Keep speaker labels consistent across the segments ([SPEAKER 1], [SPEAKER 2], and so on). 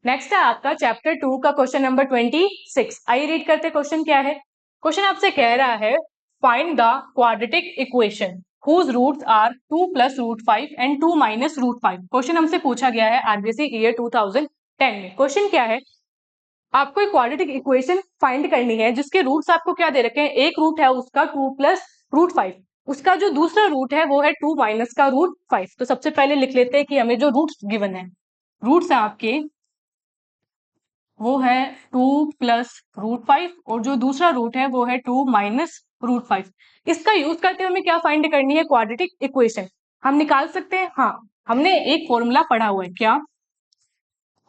[SPEAKER 1] Next है आपका chapter 2 का क्वेश्चन नंबर 26। आइए रीड करते क्वेश्चन क्या है। क्वेश्चन आपसे कह रहा है find the quadratic equation whose roots are 2 plus root 5 and 2 minus root 5। Question हमसे पूछा गया है आरबीएसई ईयर 2010 में। क्वेश्चन क्या है, आपको एक क्वाड्रेटिक इक्वेशन फाइंड करनी है जिसके रूट्स आपको क्या दे रखे हैं। एक रूट है उसका 2 प्लस रूट 5, उसका जो दूसरा रूट है वो है 2 माइनस का रूट 5। तो सबसे पहले लिख लेते हैं कि हमें जो रूट्स गिवन है, रूट्स है आपके वो है 2 प्लस रूट 5 और जो दूसरा रूट है वो है 2 माइनस रूट 5। इसका यूज करते हुए हमें क्या फाइंड करनी है, क्वाड्रेटिक इक्वेशन। हम निकाल सकते हैं, हाँ हमने एक फॉर्मूला पढ़ा हुआ है। क्या,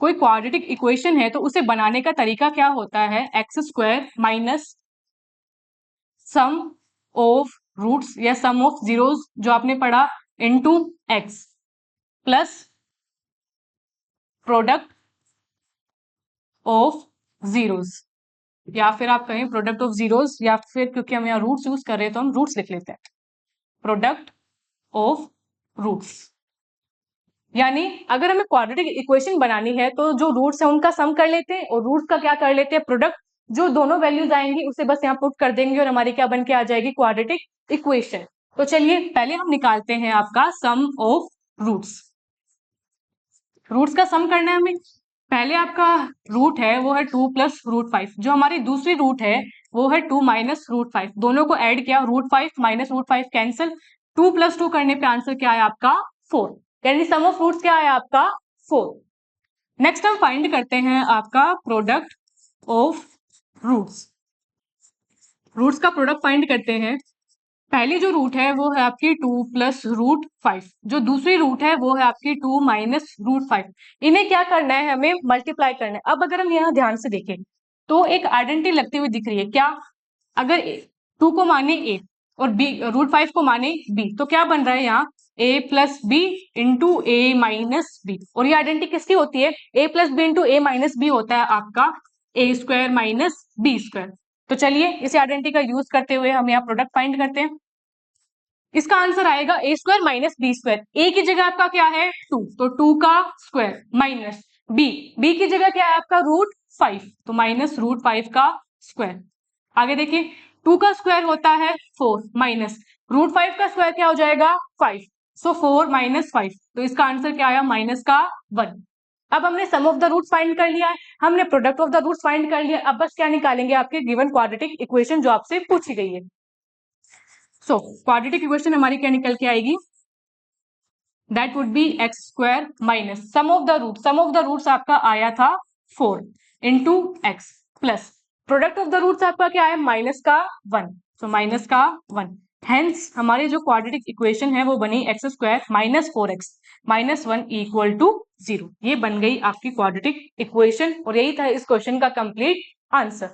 [SPEAKER 1] कोई क्वाड्रेटिक इक्वेशन है तो उसे बनाने का तरीका क्या होता है, x square minus sum of roots या सम ऑफ जीरोस जो आपने पढ़ा into x plus product of zeros, या फिर आप कहें प्रोडक्ट ऑफ जीरोस, या फिर क्योंकि हम यहाँ रूट्स यूज कर रहे हैं तो हम रूट्स लिख लेते हैं, प्रोडक्ट ऑफ रूट्स। यानी अगर हमें क्वाड्रेटिक इक्वेशन बनानी है तो जो रूट्स है उनका सम कर लेते हैं और रूट्स का क्या कर लेते हैं, प्रोडक्ट। जो दोनों वैल्यूज आएंगी उसे बस यहाँ पुट कर देंगे और हमारी क्या बन के आ जाएगी, क्वाड्रेटिक इक्वेशन। तो चलिए पहले हम निकालते हैं आपका सम ऑफ रूट्स। रूट्स का सम करना है हमें। पहले आपका रूट है वो है 2 प्लस रूट 5, जो हमारी दूसरी रूट है वो है 2 माइनस रूट 5। दोनों को ऐड किया, root 5 minus root 5 cancel, 2 plus 2 करने पे आंसर क्या है आपका 4। यानी सम ऑफ रूट्स क्या है आपका 4। नेक्स्ट हम फाइंड करते हैं आपका प्रोडक्ट ऑफ रूट्स। रूट्स का प्रोडक्ट फाइंड करते हैं। पहली जो रूट है वो है आपकी 2 प्लस रूट 5, जो दूसरी रूट है वो है आपकी 2 माइनस रूट 5। इन्हें क्या करना है, हमें मल्टीप्लाई करना है। अब अगर हम यहाँ ध्यान से देखें तो एक आइडेंटिटी लगती हुई दिख रही है। क्या, अगर 2 को माने a और b, रूट 5 को माने b, तो क्या बन रहा है यहाँ a plus B into A minus B. और ये आइडेंटिटी किसकी होती है, a plus B into A minus B होता है आपका a square minus B square. तो चलिए इस आइडेंटिटी का यूज करते हुए हम यहाँ प्रोडक्ट फाइंड करते हैं। इसका आंसर आएगा ए स्क्वायर माइनस बी स्क्वायर। ए की जगह आपका क्या है 2, तो 2 का स्क्वायर माइनस बी की जगह क्या है आपका रूट 5, तो माइनस रूट 5 का स्क्वायर। आगे देखिए 2 का स्क्वायर होता है 4 माइनस रूट 5 का स्क्वायर क्या हो जाएगा 5, सो 4 माइनस 5, तो इसका आंसर क्या आया माइनस का 1। अब हमने sum of the roots find कर लिया है, हमने product of the roots find कर लिया। अब बस क्या निकालेंगे, आपके गिवन क्वाड्रेटिक इक्वेशन जो आपसे पूछी गई है। सो क्वाड्रेटिक इक्वेशन हमारी क्या निकल के आएगी, that would be x square minus sum of the root, sum of the roots आपका आया था 4 into x plus product of the roots आपका क्या है माइनस का 1, सो माइनस का 1। हेंस हमारी जो क्वाड्रेटिक इक्वेशन है वो बनी x square minus 4x minus 1 equal to 0। ये बन गई आपकी क्वाड्रेटिक इक्वेशन और यही था इस क्वेश्चन का कंप्लीट आंसर।